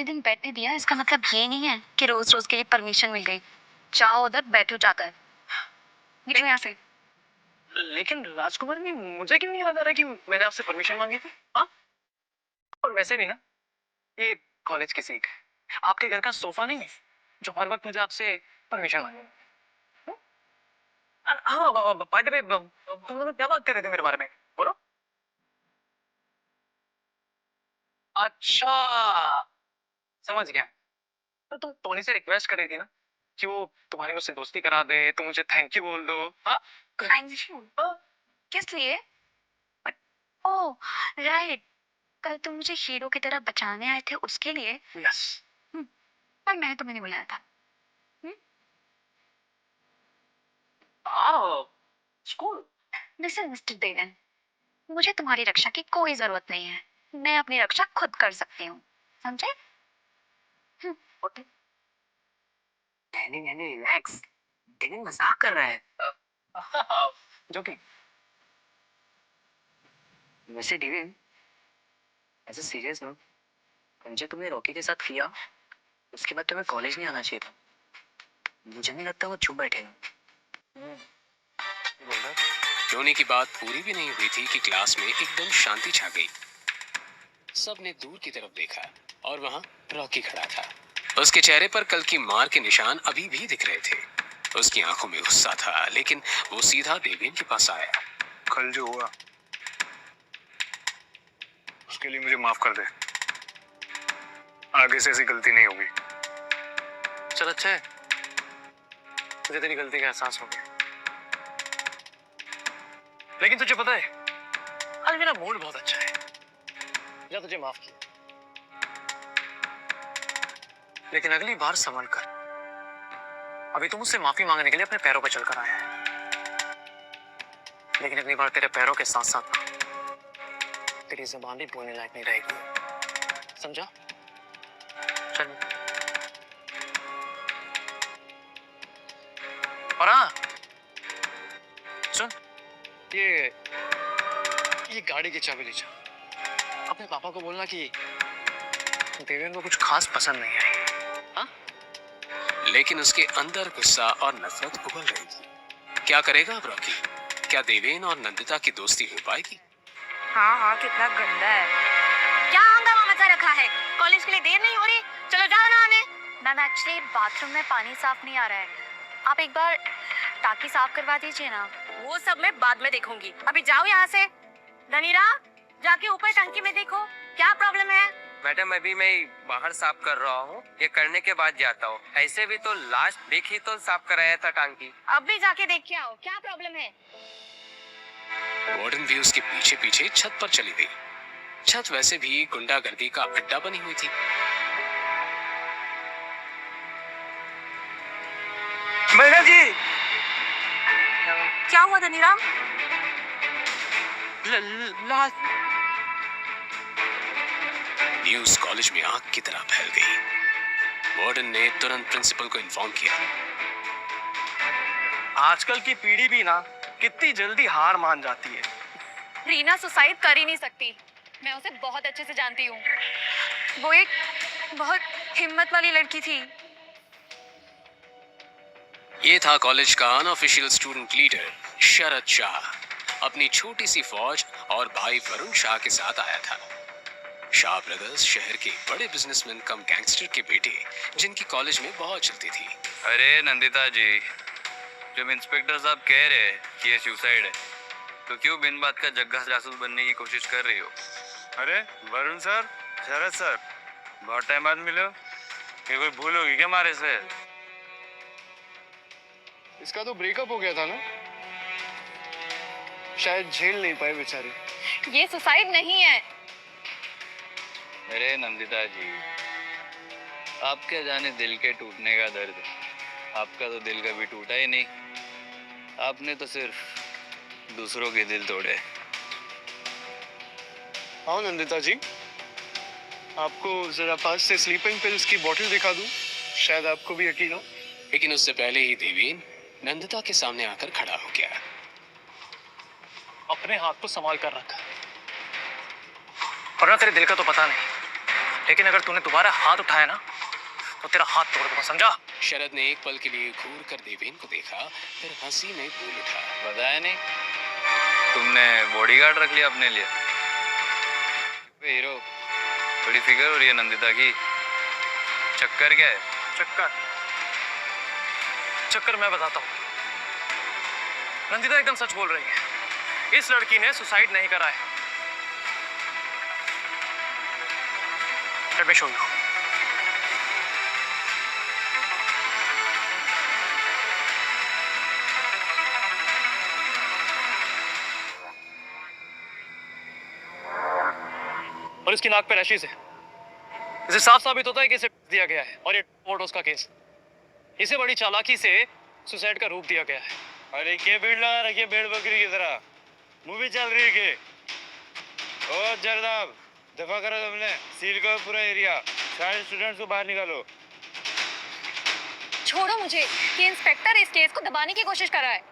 पहले दिन बैठने दिया इसका मतलब ये नहीं है कि रोज रोज के लिए परमिशन मिल गई। जाओ उधर बैठो जाकर। निकलो यहाँ से। लेकिन राजकुमार जी, मुझे क्यों नहीं याद आ रहा कि मैंने आपसे परमिशन मांगी थी? हाँ? और वैसे भी ना, ये कॉलेज की सीट है, आपके घर का सोफा नहीं है जो हर वक्त मुझे आपसे परमिशन मांगे। हाँ, बाय द वे, तुम लोग क्या बात कर रहे थे मेरे बारे में? बोलो। अच्छा, समझ गया। तो तुम टोनी से रिक्वेस्ट कर रही थी ना कि वो तुम्हारी मुझसे दोस्ती करा दे, तुम मुझे थैंक यू बोल दो। हाँ? Thank you? किस लिए? ओह राइट, कल तुम मुझे हीरो की तरह बचाने आए थे उसके लिए। यस। पर मैंने तुम्हें नहीं बुलाया था। स्कूल। लिसन मिस्टर देवन, मुझे तुम्हारी रक्षा की कोई जरूरत नहीं है। मैं अपनी रक्षा खुद कर सकती हूँ, समझे? ओके। डैनी रिलैक्स, डैनी मजाक कर रहा है। जोकिंग। वैसे डेविड, ऐसे सीरियस नोट, जो तुमने रॉकी के साथ किया उसके बाद तुम्हें कॉलेज नहीं आना चाहिए था। मुझे नहीं लगता वो चुप बैठेगा। टोनी की बात पूरी भी नहीं हुई थी कि क्लास में एकदम शांति छा गई। सबने दूर की तरफ देखा और वहां रॉकी खड़ा था। उसके चेहरे पर कल की मार के निशान अभी भी दिख रहे थे। उसकी आंखों में गुस्सा था, लेकिन वो सीधा देवेन के पास आया। कल जो हुआ उसके लिए मुझे माफ कर दे। आगे से ऐसी गलती नहीं होगी। चल अच्छा है, तुझे तेरी गलती का एहसास हो गया। लेकिन तुझे पता है, आज मेरा मूड बहुत अच्छा है। जा, तुझे माफ किया, लेकिन अगली बार संभल कर। अभी तुम मुझसे माफी मांगने के लिए अपने पैरों पर चलकर आया है, लेकिन अगली बार तेरे पैरों के साथ साथ तेरी जुबान भी बोलने लायक नहीं रहेगी, समझा? चल। और हाँ सुन, ये गाड़ी की चाबी ले जा। अपने पापा को बोलना कि देवेन को कुछ खास पसंद नहीं आई। हाँ? लेकिन उसके अंदर गुस्सा और नफरत उबल रही थी। क्या करेगा अब रॉकी? क्या देवेन और नंदिता की दोस्ती हो पाएगी? हाँ, कितना गंदा है। क्या हंगामा मचा रखा है? कॉलेज के लिए देर नहीं हो रही? चलो जाओ नहाने। मैम एक्चुअली बाथरूम में पानी साफ नहीं आ रहा है, आप एक बार टाकी साफ करवा दीजिए ना। वो सब मैं बाद में देखूंगी, अभी जाओ यहाँ से। धनीरा, जाके ऊपर टंकी में देखो क्या प्रॉब्लम है। मैडम अभी मैं बाहर साफ कर रहा हूँ, ये करने के बाद जाता हूँ। ऐसे भी तो लास्ट वीक ही तो साफ कराया था टांकी। अब भी जाके देख के आओ क्या प्रॉब्लम है। वार्डन भी उसके पीछे पीछे छत पर चली गई। छत वैसे भी गुंडागर्दी का अड्डा बनी हुई थी। मैडम जी, क्या हुआ धनीराम? न्यूज़ कॉलेज में आग की तरह फैल गई। वार्डन ने तुरंत प्रिंसिपल को इन्फॉर्म किया। आजकल की पीढ़ी भी ना कितनी जल्दी हार मान जाती है। रीना सुसाइड कर ही नहीं सकती, मैं उसे बहुत अच्छे से जानती हूँ। वो एक बहुत हिम्मत वाली लड़की थी। ये था कॉलेज का अनऑफिशियल स्टूडेंट लीडर शरद शाह। अपनी छोटी सी फौज और भाई वरुण शाह के साथ आया था। शाह ब्रदर्स शहर के बड़े बिजनेसमैन कम गैंगस्टर के बेटे, जिनकी कॉलेज में बहुत चलती थी। अरे नंदिता जी, जब इंस्पेक्टर साहब कह रहे हैं कि ये सुसाइड है, तो क्यों बिन बात का जग्गा जासूस बनने की कोशिश कर रही हो? अरे वरुण सर, शरद सर, बहुत टाइम बाद मिले हो, कि कोई भूल होगी क्या हमारे से? इसका तो ब्रेकअप हो गया था ना, शायद झेल नहीं पाए बेचारे। ये सुसाइड नहीं है। अरे नंदिता जी, आपके जाने दिल के टूटने का दर्द, आपका तो दिल कभी टूटा ही नहीं। आपने तो सिर्फ दूसरों के दिल तोड़े। हाँ नंदिता जी, आपको जरा पास से स्लीपिंग पिल्स की बोतल दिखा दूं, शायद आपको भी यकीन हो। लेकिन उससे पहले ही देवेन नंदिता के सामने आकर खड़ा हो गया। अपने हाथ को संभाल कर रखा, वरना तेरे दिल का तो पता नहीं, लेकिन अगर तूने दोबारा हाथ उठाया ना तो तेरा हाथ तोड़ दूंगा, समझा? शरद ने एक पल के लिए घूर कर देवेन को देखा, फिर हंसी में बोल उठा। बताया नहीं, तुमने बॉडीगार्ड रख लिया अपने लिए। हीरो, बड़ी फिक्र हो रही है नंदिता की। चक्कर क्या है? चक्कर चक्कर मैं बताता हूँ। नंदिता एकदम सच बोल रही है, इस लड़की ने सुसाइड नहीं करा है। Let me show you. और इसकी नाक पे रैशेस है। इसे साफ साबित होता है कि इसे दिया गया है और ये ओवरडोज का केस। इसे बड़ी चालाकी से सुसाइड का रूप दिया गया है। अरे क्या भीड़ लगा रखी है भेड़ बकरी की तरह? मूवी चल रही है के? ओ जरदाब, दफा करो तुमने, सील करो पूरा एरिया, सारे स्टूडेंट्स को बाहर निकालो। छोड़ो मुझे, ये इंस्पेक्टर इस केस को दबाने की कोशिश कर रहा है।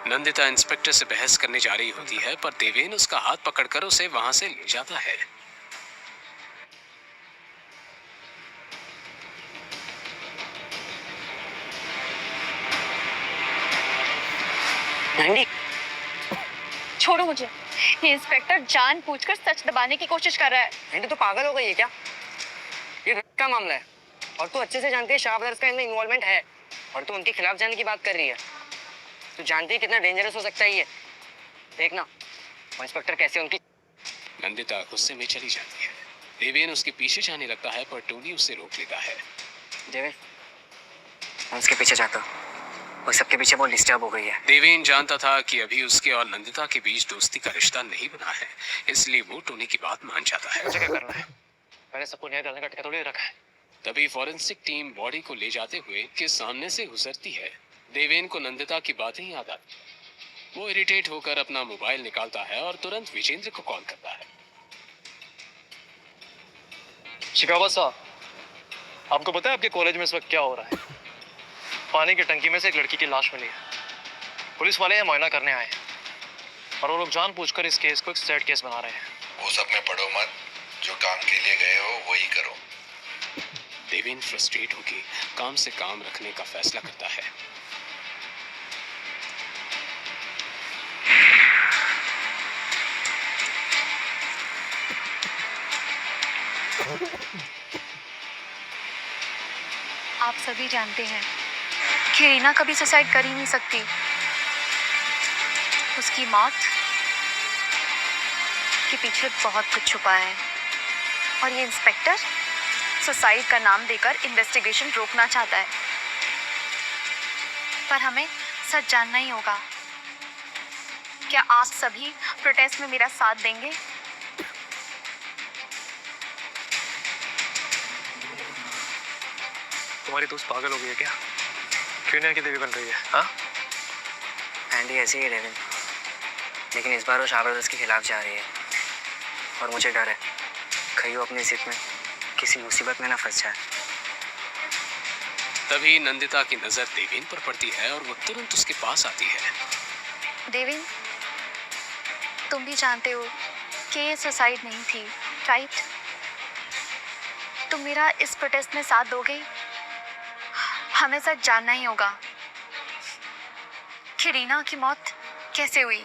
नंदिता इंस्पेक्टर से बहस करने जा रही होती है, पर देवेन उसका हाथ पकड़कर उसे वहां से ले जाता है। छोड़ो मुझे, ये इंस्पेक्टर जानबूझकर सच दबाने की कोशिश कर रहा है। नहीं तो पागल हो गई है क्या? ये रक्त का मामला है और तू अच्छे से जानती है शाह ब्रदर्स का इनमें इन्वॉल्वमेंट है, और तू उनके खिलाफ जाने की बात कर रही है। तू जानती है कितना डेंजरस हो सकता है ये। देखना वो इंस्पेक्टर कैसे उनकी। नंदिता गुस्से में चली जाती है। देवेन उसके पीछे जाने लगता है, पर टोनी उसे रोक लेता है। देवेन, मैं उसके पीछे जाता हूँ, वो सबके पीछे बहुत डिस्टर्ब हो गई है। देवेन जानता था कि अभी उसके और नंदिता के बीच दोस्ती का रिश्ता नहीं बना है, इसलिए वो टोनी की बात मान जाता है। मुझे क्या करना है? मैंने सबको न्याय दिलाने का ठेका थोड़ी रखा है। तभी फॉरेंसिक टीम बॉडी को ले जाते हुए के सामने से गुजरती है। देवेन को नंदिता की बातें याद आती। वो इरिटेट होकर अपना मोबाइल निकालता है और तुरंत विजेंद्र को कॉल करता है। शिकावत साहब, आपको पता है आपके कॉलेज में इस वक्त क्या हो रहा है? पानी की टंकी में से एक लड़की की लाश मिली है। पुलिस वाले यहाँ मुआयना करने आए हैं और वो लोग जानबूझकर इस केस को एक सैड केस बना रहे हैं। वो सब में पढ़ो मत, जो काम के लिए गए हो वही करो। देवेन फ्रस्ट्रेट होकर काम से काम रखने का फैसला करता है। आप सभी जानते हैं कि रीना कभी सुसाइड कर ही नहीं सकती। उसकी मौत के पीछे बहुत कुछ छुपा है और ये इंस्पेक्टर सुसाइड का नाम देकर इन्वेस्टिगेशन रोकना चाहता है। पर हमें सच जानना ही होगा। क्या आप सभी प्रोटेस्ट में मेरा साथ देंगे? तुम्हारी दोस्त पागल हो गई है क्या? क्यों नहीं की देवी बन रही है? हाँ, एंडी ऐसी ही है डेविन, लेकिन इस बार वो शाह ब्रदर्स के खिलाफ जा रही है और मुझे डर है कहीं वो अपनी जिद में किसी मुसीबत में ना फंस जाए। तभी नंदिता की नजर देवेन पर पड़ती है और वो तुरंत उसके पास आती है। देवेन, तुम भी जानते हो कि ये सुसाइड नहीं थी, राइट? तुम मेरा इस प्रोटेस्ट में साथ दोगे? हमें सच जानना ही होगा कि रीना की मौत कैसे हुई,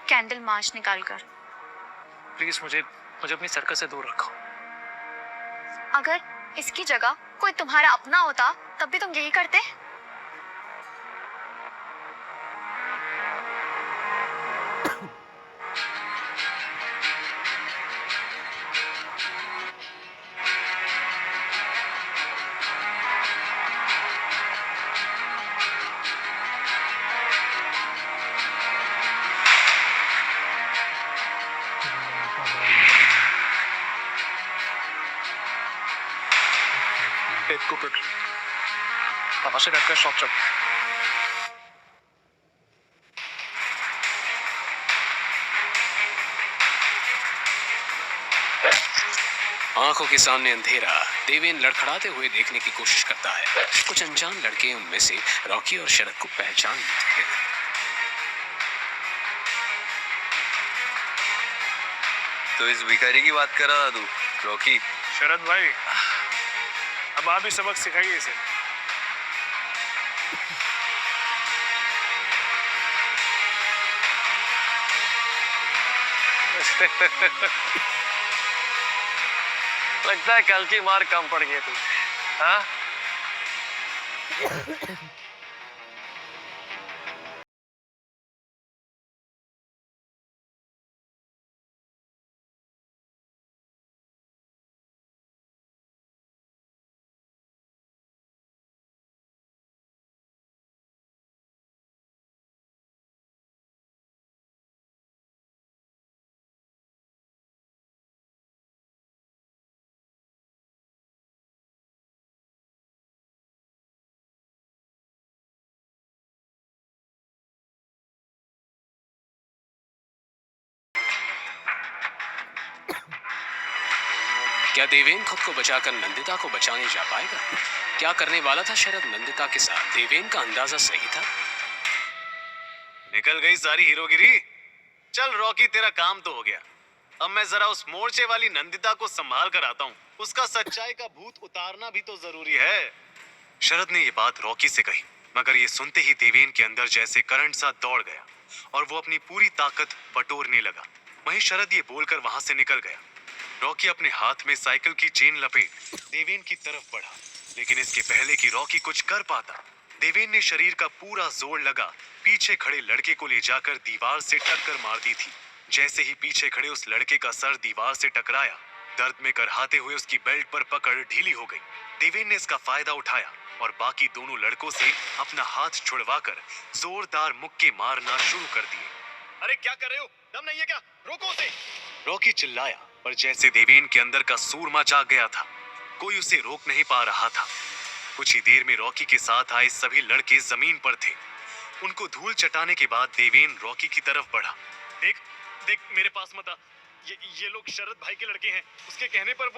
कैंडल मार्च निकालकर। प्लीज मुझे अपनी सर्कस से दूर रखो। अगर इसकी जगह कोई तुम्हारा अपना होता तब भी तुम यही करते? एक कुकुर तमाशे का शॉट चल। आंखों के सामने अंधेरा। देवेन लड़खड़ाते हुए देखने की कोशिश करता है। कुछ अनजान लड़के उनमें से रॉकी और शरद को पहचान लेते हैं। तो इस भिखारी की बात कर रहा था तू? रॉकी शरद भाई, अब आप ही सबक सिखाइए इसे। लगता है कल की मार कम पड़ गई तुझे, हाँ? क्या देवेन खुद को बचाकर नंदिता को बचाने जा पाएगा? क्या करने वाला था शरद नंदिता के साथ? देवेन का अंदाजा सही था? निकल गई सारी हीरोगिरी। चल रॉकी, तेरा काम तो हो गया। अब मैं जरा उस मोर्चे वाली नंदिता को संभाल कर आता हूँ। उसका सच्चाई का भूत उतारना भी तो जरूरी है। शरद ने ये बात रॉकी से कही, मगर ये सुनते ही देवेन के अंदर जैसे करंट सा दौड़ गया और वो अपनी पूरी ताकत बटोरने लगा। वहीं शरद ये बोलकर वहां से निकल गया। रॉकी अपने हाथ में साइकिल की चेन लपेट देवेन की तरफ बढ़ा, लेकिन इसके पहले कि रॉकी कुछ कर पाता, देवेन ने शरीर का पूरा जोर लगा पीछे खड़े लड़के को ले जाकर दीवार से टक्कर मार दी थी। जैसे ही पीछे खड़े उस लड़के का सर दीवार से टकराया, दर्द में करहाते हुए उसकी बेल्ट पर पकड़ ढीली हो गई। देवेन ने इसका फायदा उठाया और बाकी दोनों लड़कों से अपना हाथ छुड़वाकर जोरदार मुक्के मारना शुरू कर दिए। अरे क्या कर रहे हो? दम नहीं है क्या? रोको उसे! रॉकी चिल्लाया, पर जैसे देवेन के अंदर का सूरमा जाग गया था, कोई उसे रोक नहीं पा रहा था। कुछ ही देर में रॉकी के साथ आए सभी लड़के जमीन पर थे। उनको धूल चटाने के बाद देवेन रॉकी की तरफ बढ़ा। देख देख, मेरे पास मत आ। ये लोग शरद भाई के लड़के हैं। उसके कहने पर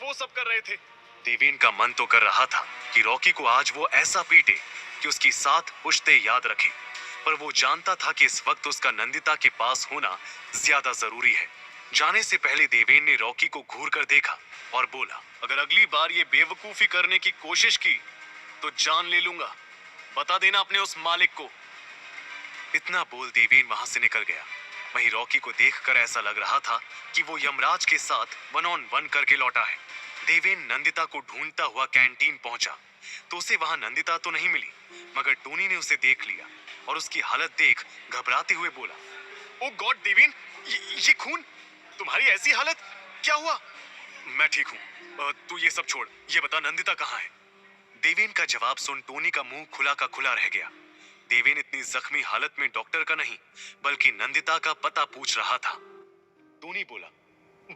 वो सब कर रहे थे। देवेन का मन तो कर रहा था कि रॉकी को आज वो ऐसा पीटे कि उसकी साथ पुश्ते याद रखे, पर वो जानता था कि इस वक्त उसका नंदिता के पास होना ज्यादा जरूरी है। जाने से पहले देवेन ने रॉकी को घूर कर देखा और बोला, अगर अगली बार ये बेवकूफी करने की कोशिश की तो जान ले लूंगा। बता देना अपने उस मालिक को। इतना बोल देवेन वहां से निकल गया। वहीं रॉकी को देखकर ऐसा लग रहा था कि वो यमराज के साथ 1-on-1 करके लौटा है। देवेन नंदिता को ढूंढता हुआ कैंटीन पहुंचा तो उसे वहां नंदिता तो नहीं मिली, मगर टोनी ने उसे देख लिया और उसकी हालत देख घबराते हुए बोला, ओ गॉड देवेन, ये खून, तुम्हारी ऐसी हालत, क्या हुआ? मैं ठीक हूँ, तू ये सब छोड़, ये बता नंदिता कहाँ है? देवेन का जवाब सुन टोनी का मुंह खुला का खुला रह गया। देवेन इतनी जख्मी हालत में डॉक्टर का नहीं बल्कि नंदिता का पता पूछ रहा था। टोनी बोला,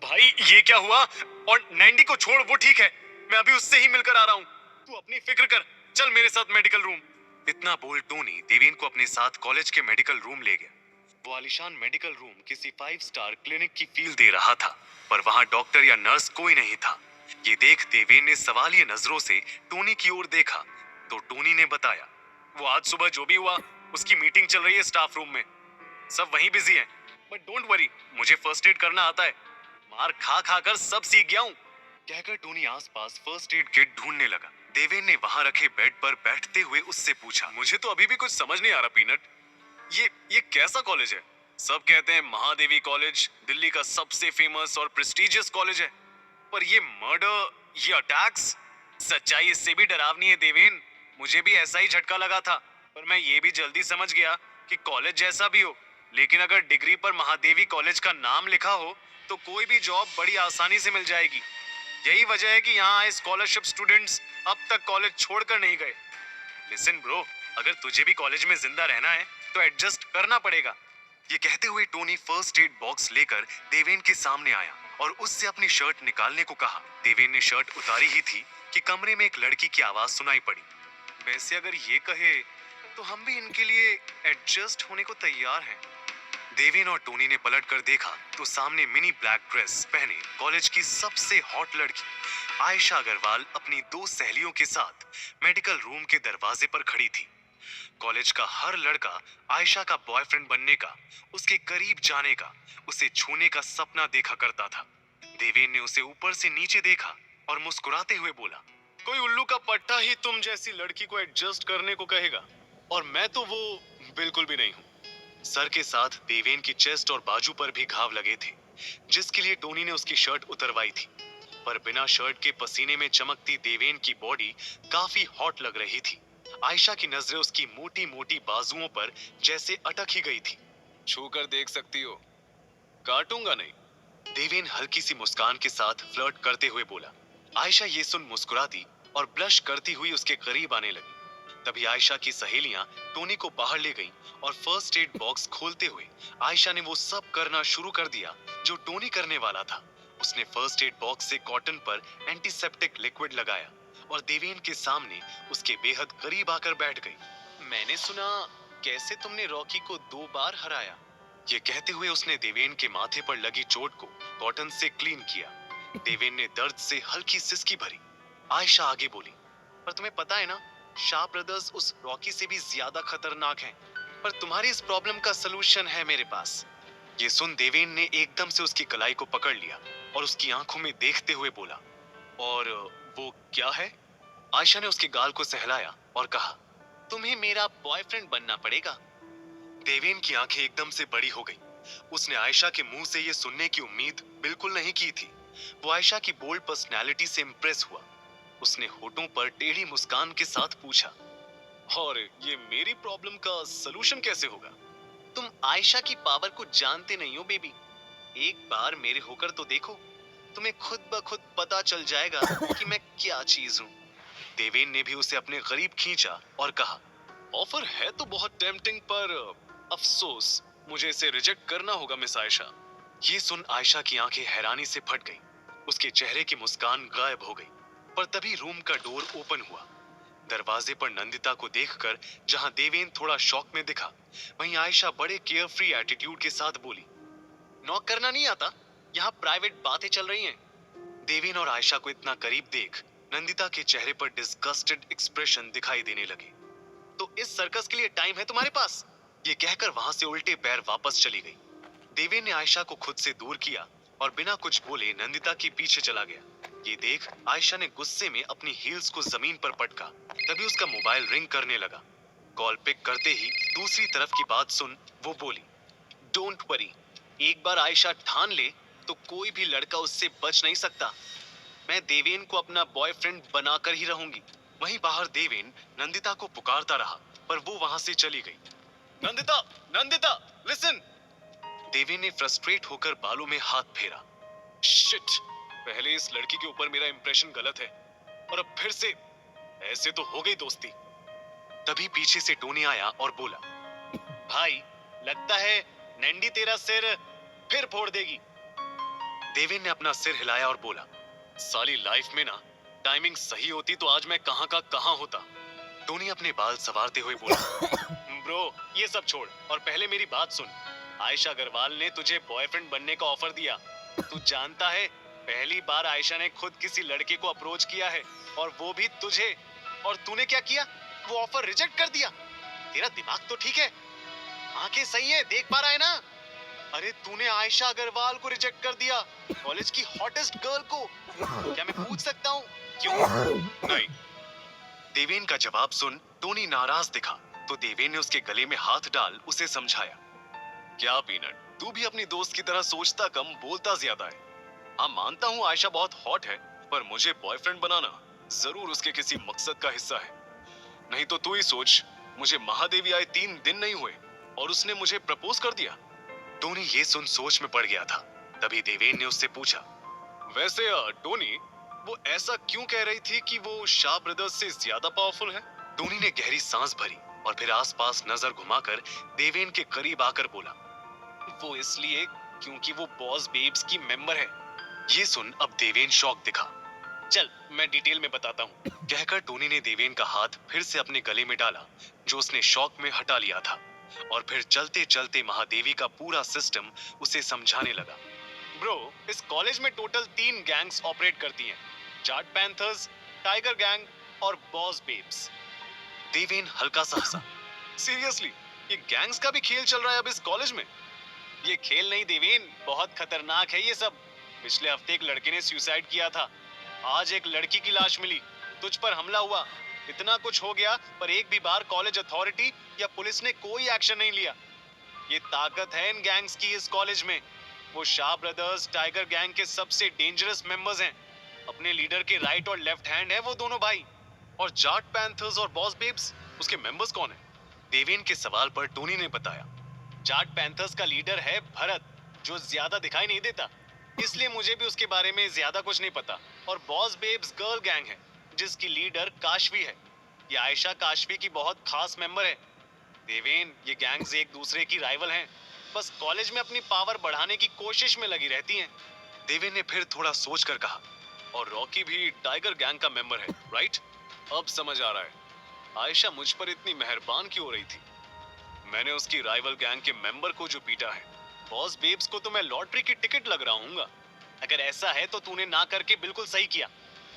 भाई ये क्या हुआ? और नैंडी को छोड़, वो ठीक है, मैं अभी उससे ही मिलकर आ रहा हूँ। तू अपनी फिक्र कर, चल मेरे साथ मेडिकल रूम। इतना बोल टोनी देवेन को अपने साथ कॉलेज के मेडिकल रूम ले गया। वो आलीशान मेडिकल रूम किसी 5 स्टार क्लिनिक की फील दे रहा था, पर वहां डॉक्टर या नर्स कोई नहीं था। ये देख देवेन ने सवालिया नजरों से टोनी की ओर देखा तो टोनी ने बताया, वो आज सुबह जो भी हुआ उसकी मीटिंग चल रही है स्टाफ रूम में, सब वहीं बिजी हैं। बट डोंट वरी, मुझे फर्स्ट एड करना आता है, मार खा खा कर सब सीख गया हूँ। कहकर टोनी आसपास फर्स्ट एड किट ढूंढने लगा। देवेन ने वहां रखे बेड पर बैठते हुए उससे पूछा, मुझे तो अभी भी कुछ समझ नहीं आ रहा पीनट, ये कैसा कॉलेज है? सब कहते हैं महादेवी कॉलेज दिल्ली का सबसे फेमस और प्रेस्टिजियस कॉलेज है, पर ये मर्डर, ये अटैक्स, सच्चाई इससे भी डरावनी है देवेन। मुझे भी ऐसा ही झटका लगा था, पर मैं ये भी जल्दी समझ गया कि कॉलेज जैसा भी हो, लेकिन अगर डिग्री पर महादेवी कॉलेज का नाम लिखा हो तो कोई भी जॉब बड़ी आसानी से मिल जाएगी। यही वजह है कि यहाँ आए स्कॉलरशिप स्टूडेंट्स अब तक कॉलेज छोड़कर नहीं गए। लिसन ब्रो, अगर तुझे भी कॉलेज में जिंदा रहना है तो एडजस्ट करना पड़ेगा। ये कहते हुए टोनी फर्स्ट एड बॉक्स लेकर देवेन के सामने आया और उससे अपनी शर्ट निकालने को कहा। देवेन ने शर्ट उतारी ही थी कि कमरे में एक लड़की की आवाज सुनाई पड़ी। वैसे अगर ये कहे तो हम भी इनके लिए एडजस्ट होने को तैयार हैं। देवेन और टोनी ने पलट कर देखा तो सामने मिनी ब्लैक ड्रेस पहने कॉलेज की सबसे हॉट लड़की आयशा अग्रवाल अपनी 2 सहेलियों के साथ मेडिकल रूम के दरवाजे पर खड़ी थी। कॉलेज का हर लड़का आयशा का बॉयफ्रेंड बनने का, उसके करीब जाने का, उसे छूने का सपना देखा करता था, देवेन ने उसे ऊपर से नीचे देखा और मुस्कुराते हुए बोला, कोई उल्लू का पट्टा ही तुम जैसी लड़की को एडजस्ट करने को कहेगा, और मैं तो वो बिल्कुल भी नहीं हूँ। सर के साथ देवेन की चेस्ट और बाजू पर भी घाव लगे थे, जिसके लिए टोनी ने उसकी शर्ट उतरवाई थी। पर बिना शर्ट के पसीने में चमकती देवेन की बॉडी काफी हॉट लग रही थी। आयशा की नजरें उसकी मोटी मोटी बाजुओं पर जैसे अटक ही गई थी। छू कर देख सकती हो, काटूंगा नहीं, देवेन हल्की सी मुस्कान के साथ फ्लर्ट करते हुए बोला। आयशा ये सुन मुस्कुरा दी और ब्लश करती हुई उसके करीब आने लगी। तभी आयशा की सहेलियां टोनी को बाहर ले गईं और फर्स्ट एड बॉक्स खोलते हुए आयशा ने वो सब करना शुरू कर दिया जो टोनी करने वाला था। उसने फर्स्ट एड बॉक्स से कॉटन पर एंटीसेप्टिक लिक्विड लगाया और देवेन के सामने उसके बेहद करीब आकर बैठ गई। मैंने सुना कैसे तुमने रॉकी को 2 बार हराया। ये कहते हुए उसने देवेन के माथे पर लगी चोट को कॉटन से क्लीन किया। देवेन ने दर्द से हल्की सिसकी भरी। आयशा आगे बोली, पर तुम्हें पता है ना, शाह ब्रदर्स उस रॉकी से भी ज्यादा खतरनाक हैं। पर तुम्हारी इस प्रॉब्लम का सलूशन है मेरे पास। ये सुन देवेन ने एकदम से उसकी कलाई को पकड़ लिया और उसकी आंखों में देखते हुए बोला, और वो क्या है? आयशा ने उसके गाल को सहलाया और कहा, तुम्हें मेरा बॉयफ्रेंड बनना पड़ेगा। देवेन की आंखें एकदम से बड़ी हो गई। उसने आयशा के मुंह से ये सुनने की उम्मीद बिल्कुल नहीं की थी। वो आयशा की बोल्ड पर्सनैलिटी से इंप्रेस हुआ। उसने होठों पर टेढ़ी मुस्कान के साथ पूछा, और ये मेरी प्रॉब्लम का सलूशन कैसे होगा? तुम आयशा की पावर को जानते नहीं हो बेबी। एक बार मेरे होकर तो देखो, तुम्हें खुद ब खुद पता चल जाएगा कि मैं क्या चीज हूँ। देवेन ने भी उसे अपने करीब खींचा और कहा, ऑफर है तो बहुत टेम्पटिंग, पर अफसोस मुझे इसे रिजेक्ट करना होगा मिस आयशा। ये सुन आयशा की आंखें हैरानी से फट गईं। उसके चेहरे की मुस्कान गायब हो गई। पर तभी रूम का डोर ओपन हुआ। दरवाजे पर नंदिता को देखकर जहां देवेन थोड़ा शॉक में दिखा, वहीं आयशा बड़े केयर फ्री एटीट्यूड के साथ बोली, नॉक करना नहीं आता, यहाँ प्राइवेट बातें चल रही हैं। देवेन और आयशा को इतना करीब देख नंदिता के चेहरे पर डिस्गस्टेड एक्सप्रेशन दिखाई देने लगे। तो इस सर्कस के लिए टाइम है तुम्हारे पास? ये कहकर वहां से उल्टे पैर वापस चली गई। देवेन ने आयशा को खुद से दूर किया और बिना कुछ बोले नंदिता के पीछे चला गया। ये देख आयशा ने गुस्से में अपनी हील्स को जमीन पर पटका। तभी उसका मोबाइल रिंग करने लगा। कॉल पिक करते ही दूसरी तरफ की बात सुन वो बोली, डोंट वरी, एक बार आयशा ठान ले तो कोई भी लड़का उससे बच नहीं सकता। मैं देवेन को अपना बॉयफ्रेंड बनाकर ही रहूंगी। वहीं बाहर देवेन नंदिता को पुकारता रहा, पर वो वहां से चली गई। नंदिता, नंदिता, लिसन। देवेन ने फ्रस्ट्रेट होकर बालों में हाथ फेरा। शिट, पहले इस लड़की के ऊपर मेरा इंप्रेशन गलत है और अब फिर से ऐसे तो हो गई दोस्ती। तभी पीछे से टोनी आया और बोला, भाई लगता है नैंडी तेरा सिर फिर फोड़ देगी। देवेन ने अपना सिर हिलाया और बोला, साली लाइफ में ना टाइमिंग सही होती तो आज मैं कहां का कहां होता। टोनी अपने बाल संवारते हुए बोला, ब्रो ये सब छोड़ और पहले मेरी बात सुन। आयशा अग्रवाल ने तुझे बॉयफ्रेंड बनने का ऑफर दिया। तू जानता है, पहली बार आयशा ने खुद किसी लड़के को अप्रोच किया है और वो भी तुझे, और तूने क्या किया? वो ऑफर रिजेक्ट कर दिया। तेरा दिमाग तो ठीक है, आंखें सही है, देख पा रहा है ना? अरे तूने आयशा अग्रवाल को रिजेक्ट कर दिया, कॉलेज की हॉटेस्ट गर्ल को। क्या मैं पूछ सकता हूँ क्यों? नहीं। देवेन का जवाब सुन टोनी नाराज दिखा तो देवेन ने उसके गले में हाथ डाल उसे समझाया, क्या पीनट, तू भी अपनी दोस्त की तरह सोचता कम बोलता ज्यादा है। हाँ मानता हूँ आयशा बहुत हॉट है, पर मुझे बॉयफ्रेंड बनाना जरूर उसके किसी मकसद का हिस्सा है। नहीं तो तू ही सोच, मुझे महादेवी आए 3 दिन नहीं हुए और उसने मुझे प्रपोज कर दिया। टोनी ये सुन सोच में पड़ गया था। तभी देवेन ने उससे पूछा, वैसे टोनी वो ऐसा क्यों कह रही थी कि वो शाह ब्रदर्स से ज्यादा पावरफुल है? टोनी ने गहरी सांस भरी और फिर आसपास नजर घुमाकर देवेन के करीब आकर बोला, वो इसलिए क्योंकि वो बॉस बेब्स की मेंबर है। ये सुन अब देवेन शॉक दिखा। चल मैं डिटेल में बताता हूँ, कहकर टोनी ने देवेन का हाथ फिर से अपने गले में डाला जो उसने शॉक में हटा लिया था, और फिर चलते चलते महादेवी का पूरा सिस्टम उसे समझाने लगा। ब्रो, इस कॉलेज में टोटल 3 गैंग्स ऑपरेट करती हैं, जाट पैंथर्स, टाइगर गैंग और बॉस बेब्स। देवेन हल्का सा हंसा। सीरियसली, ये गैंग्स का भी खेल चल रहा है अब इस कॉलेज में? ये खेल नहीं देवेन, बहुत खतरनाक है ये सब। पिछले हफ्ते एक लड़के ने सुसाइड किया था, आज एक लड़की की लाश मिली, तुझ पर हमला हुआ, इतना कुछ हो गया पर एक भी बार कॉलेज अथॉरिटी या पुलिस ने कोई एक्शन नहीं लिया। ये ताकत है इन गैंग्स की इस कॉलेज में। वो शाह ब्रदर्स टाइगर गैंग के सबसे डेंजरस मेंबर्स हैं। अपने लीडर के राइट और लेफ्ट हैंड है वो दोनों भाई। और जाट पैंथर्स और बॉस बेब्स उसके मेंबर्स कौन है? देवेन के सवाल पर टोनी ने बताया, जाट पैंथर्स का लीडर है भरत, जो ज्यादा दिखाई नहीं देता, इसलिए मुझे भी उसके बारे में ज्यादा कुछ नहीं पता। और बॉस बेब्स गर्ल गैंग है जिसकी लीडर काशवी है। ये आयशा काशवी की बहुत खास मेंबर है। देवेन, ये गैंग्स एक दूसरे की राइवल हैं, बस कॉलेज में अपनी पावर बढ़ाने की कोशिश में लगी रहती हैं। देवेन ने फिर थोड़ा सोचकर कहा, और रॉकी भी टाइगर गैंग का मेंबर है, राइट? अब समझ आ रहा है आयशा मुझ पर इतनी मेहरबान क्यों हो रही थी। मैंने उसकी राइवल गैंग के मेंबर को जो पीटा है, बॉस बेब्स को तो मैं लॉटरी की टिकट लग रहा हूँगा। अगर ऐसा है तो तूने ना करके बिल्कुल सही किया।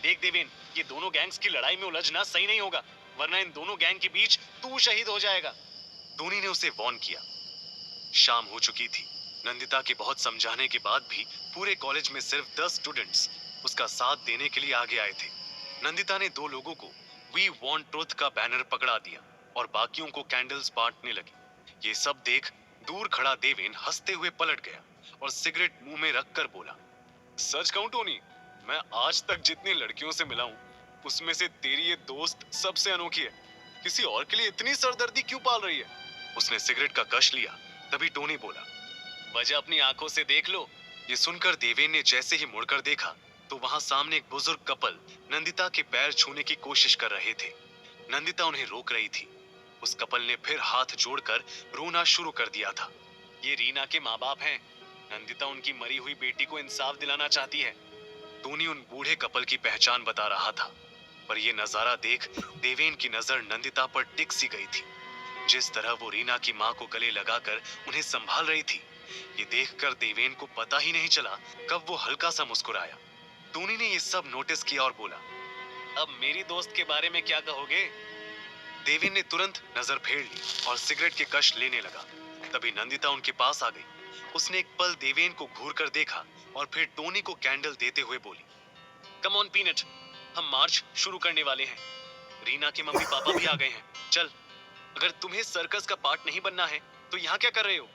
देख देवेन, ये दोनों गैंग्स की लड़ाई में उलझना सही नहीं होगा, वरना इन दोनों गैंग के बीच तू शहीद हो जाएगा। टोनी ने उसे वार्न किया। शाम हो चुकी थी। नंदिता के बहुत समझाने के बाद भी पूरे कॉलेज में सिर्फ 10 स्टूडेंट्स उसका साथ देने के लिए आगे आए थे। नंदिता ने 2 लोगों को वी वांट ट्रुथ का बैनर पकड़ा दिया और बाकियों को कैंडल्स बांटने लगी। ये सब देख दूर खड़ा देवेन हंसते हुए पलट गया और सिगरेट मुंह में रखकर बोला, सच कहूं टोनी, मैं आज तक जितनी लड़कियों से मिला हूं उसमें से तेरी ये दोस्त सबसे अनोखी है। किसी और के लिए इतनी सरदर्दी क्यों पाल रही है? उसने सिगरेट का कश लिया, तभी टोनी बोला, वजह अपनी आंखों से देख लो। ये सुनकर देवेन ने जैसे ही मुड़कर देखा तो वहां सामने एक बुजुर्ग कपल नंदिता के पैर छूने की कोशिश कर रहे थे। नंदिता उन्हें रोक रही थी। उस कपल ने फिर हाथ जोड़कर रोना शुरू कर दिया था। ये रीना के माँ बाप हैं। नंदिता उनकी मरी हुई बेटी को इंसाफ दिलाना चाहती है। टोनी उन बूढ़े कपल की पहचान बता रहा था, पर यह नजारा देख देवेन की नजर नंदिता पर टिक सी गई थी। जिस तरह वो रीना की माँ को गले लगाकर उन्हें संभाल रही थी, ये देखकर देवेन को पता ही नहीं चला कब वो हल्का सा मुस्कुराया। टोनी ने ये सब नोटिस किया और बोला, अब मेरी दोस्त के बारे में क्या कहोगे? देवेन ने तुरंत नजर फेर ली और सिगरेट के कश लेने लगा। तभी नंदिता उनके पास आ गई। उसने एक पल देवेन को घूर कर देखा और फिर टोनी को कैंडल देते हुए बोली, कम ऑन पीनट, हम मार्च शुरू करने वाले हैं। रीना के मम्मी पापा भी आ गए हैं, चल। अगर तुम्हें सर्कस का पार्ट नहीं बनना है तो यहाँ क्या कर रहे हो?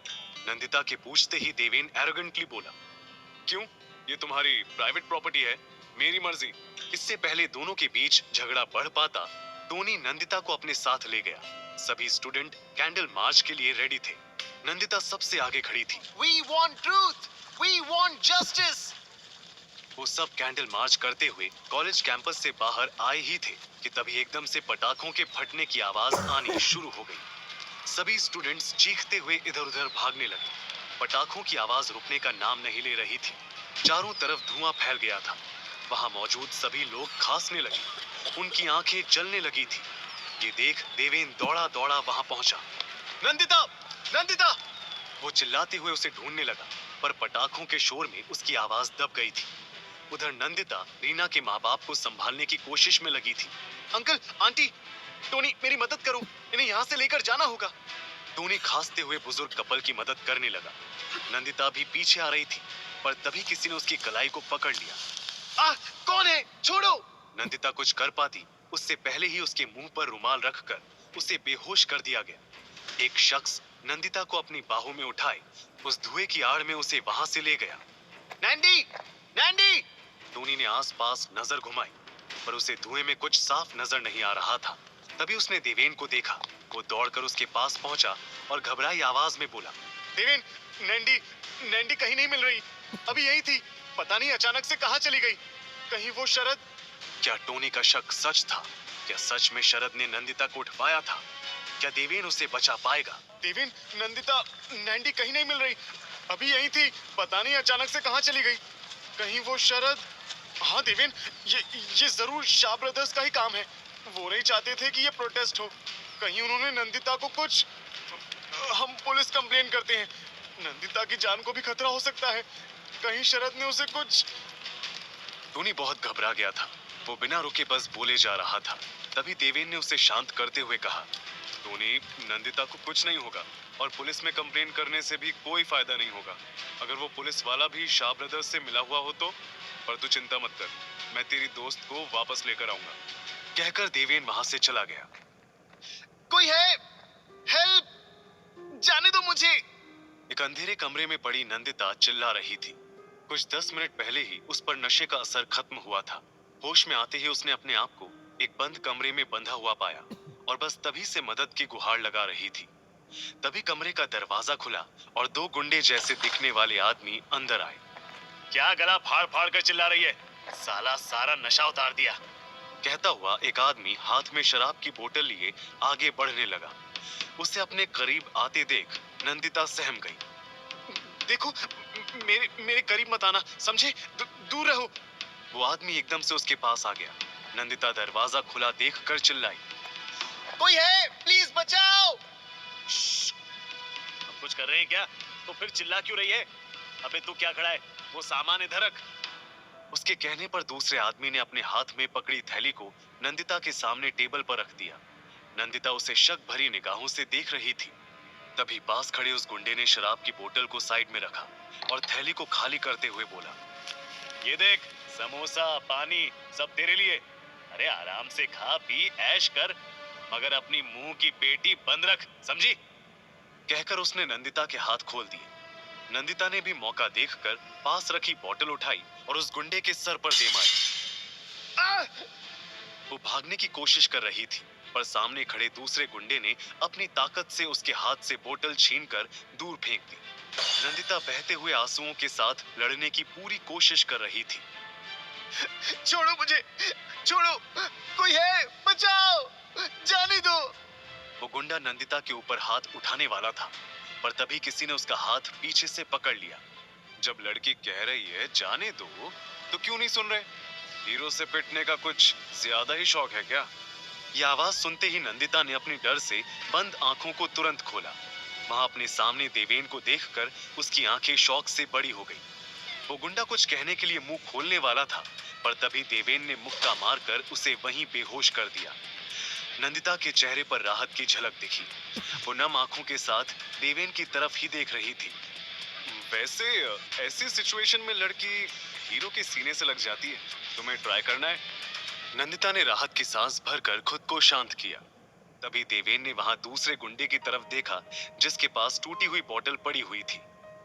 नंदिता के पूछते ही देवेन एरोगेंटली बोला, क्यों, ये तुम्हारी प्राइवेट प्रॉपर्टी है, मेरी मर्जी। इससे पहले दोनों के बीच झगड़ा बढ़ पाता, टोनी नंदिता को अपने साथ ले गया। सभी स्टूडेंट कैंडल मार्च के लिए रेडी थे। नंदिता सबसे आगे खड़ी थी। We want truth, we want justice। वो सब कैंडल मार्च करते हुए कॉलेज कैंपस से बाहर आए ही थे कि तभी एकदम से पटाखों के फटने की आवाज आनी शुरू हो गई। सभी स्टूडेंट्स चीखते हुए इधर-उधर भागने लगे। पटाखों की आवाज रुकने का नाम नहीं ले रही थी। चारों तरफ धुआं फैल गया था। वहां मौजूद सभी लोग खांसने लगे। उनकी आंखें जलने लगी थी। ये देख देवेन दौड़ा दौड़ा वहां पहुंचा। नंदिता, नंदिता! वो चिल्लाते हुए उसे ढूंढने लगा, पर पटाखों के शोर में उसकी आवाज दब गई थी। उधर नंदिता रीना के माँ बाप को संभालने की कोशिश में लगी थी। अंकल, आंटी, टोनी, मेरी मदद करो, इन्हें यहाँ से लेकर जाना होगा। टोनी खांसते हुए बुजुर्ग कपल की मदद करने लगा। नंदिता भी पीछे आ रही थी, पर तभी किसी ने उसकी कलाई को पकड़ लिया। कौन है? छोड़ो! नंदिता कुछ कर पाती उससे पहले ही उसके मुंह पर रुमाल रखकर उसे बेहोश कर दिया गया। एक शख्स नंदिता को अपनी बाहों में उठाए उस धुएं की आड़ में उसे वहां से ले गया। नैंडी! नैंडी! टोनी ने आसपास नजर घुमाई, पर उसे धुएं में कुछ साफ नजर नहीं आ रहा था। तभी उसने देवेन को देखा। वो दौड़कर उसके पास पहुंचा और घबराई आवाज में बोला, देवेन, नैंडी, नैंडी कहीं नहीं मिल रही, अभी यही थी, पता नहीं अचानक से कहां चली गई। कहीं वो शरद? क्या टोनी का शक सच था? क्या सच में शरद ने नंदिता को उठवाया था? क्या देवेन उसे बचा पाएगा? देवेन, नंदिता, नैंडी कहीं नहीं मिल रही, अभी यही थी, पता नहीं अचानक से कहां चली गई। कहीं वो शरद? हाँ देवेन, ये जरूर शाह ब्रदर्स का ही काम है। वो नहीं चाहते थे कि ये प्रोटेस्ट हो। कहीं उन्होंने नंदिता को कुछ... हम पुलिस कंप्लेन करते हैं, नंदिता की जान को भी खतरा हो सकता है। कहीं शरद ने उसे कुछ... टोनी बहुत घबरा गया था। वो बिना रुके बस बोले जा रहा था। तभी देवेन ने उसे शांत करते हुए कहा, टोनी, नंदिता को कुछ नहीं होगा और पुलिस में कंप्लेन करने से भी कोई फायदा नहीं होगा। अगर वो पुलिस वाला भी शाह ब्रदर्स से मिला हुआ हो तो, पर तू चिंता मत कर, मैं तेरी दोस्त को वापस लेकर आऊंगा। कहकर देवेन वहां से चला गया। कोई है? हेल्प! जाने दो मुझे! एक अंधेरे कमरे में पड़ी नंदिता चिल्ला रही थी। कुछ 10 मिनट पहले ही उस पर नशे का असर खत्म हुआ था। होश में आते ही उसने अपने आप को एक बंद कमरे में बंधा हुआ पाया और बस तभी से मदद की गुहार लगा रही थी। तभी कमरे का दरवाजा खुला और 2 गुंडे जैसे दिखने वाले आदमी अंदर आए। क्या गला फाड़ फाड़ कर चिल्ला रही है? साला सारा नशा उतार दिया। कहता हुआ एक आदमी हाथ में शराब की बोतल लिए आगे बढ़ने लगा। उसे अपने करीब आते देख नंदिता सहम गई। देखो, मेरे करीब मत आना, समझे? दूर रहो। वो आदमी एकदम से उसके पास आ गया। नंदिता दरवाजा खुला देखकर चिल्लाई, कोई है? प्लीज बचाओ! अब कुछ कर रहे हैं क्या? तो फिर चिल्ला क्यों रही है? अबे तू क्या खड़ा है? वो सामान इधर रख। उसके कहने पर दूसरे आदमी ने अपने हाथ में पकड़ी थैली को नंदिता के सामने टेबल पर रख दिया। नंदिता उसे शक भरी निगाहों से देख रही थी। तभी पास खड़े उस गुंडे ने शराब की बोतल को साइड में रखा और थैली को खाली करते हुए बोला, ये देख, समोसा, पानी सब तेरे लिए। अरे आराम से खा पी ऐश कर, मगर अपनी मुंह की पेटी बंद रख, समझी? कहकर उसने नंदिता के हाथ खोल दिए। नंदिता ने भी मौका देखकर पास रखी बोतल उठाई और उस गुंडे के सर पर दे मारी। वो भागने की कोशिश कर रही थी, पर सामने खड़े दूसरे गुंडे ने अपनी ताकत से उसके हाथ से बोतल छीनकर दूर फेंक दी। नंदिता बहते हुए आंसुओं के साथ लड़ने की पूरी कोशिश कर रही थी। छोड़ो मुझे, छोड़ो, कोई है? बचाओ, जाने दो। वो गुंडा नंदिता के ऊपर हाथ उठाने वाला था, पर तभी किसी ने उसका हाथ पीछे से पकड़ लिया। जब लड़की कह रही है जाने दो, तो क्यों नहीं सुन रहे? हीरो से पिटने का कुछ ज्यादा ही शौक है क्या? यह आवाज सुनते ही नंदिता ने अपनी डर से बंद आंखों को तुरंत खोला। वहां अपने सामने देवेन को देखकर उसकी आंखें शौक से बड़ी हो गई। वो गुंडा कुछ कहने के लिए मुंह खोलने वाला था, पर तभी देवेन ने मुक्का मारकर उसे वहीं बेहोश कर दिया। नंदिता के चेहरे पर राहत की झलक दिखी। वो नम आंखों के साथ देवेन की तरफ ही देख रही थी। वैसे ऐसी सिचुएशन में लड़की हीरो के सीने से लग जाती है। तुम्हें ट्राई करना है? नंदिता ने राहत की सांस भरकर खुद को शांत किया। तभी देवेन ने वहां दूसरे गुंडे की तरफ देखा, जिसके पास टूटी हुई बोतल पड़ी हुई थी।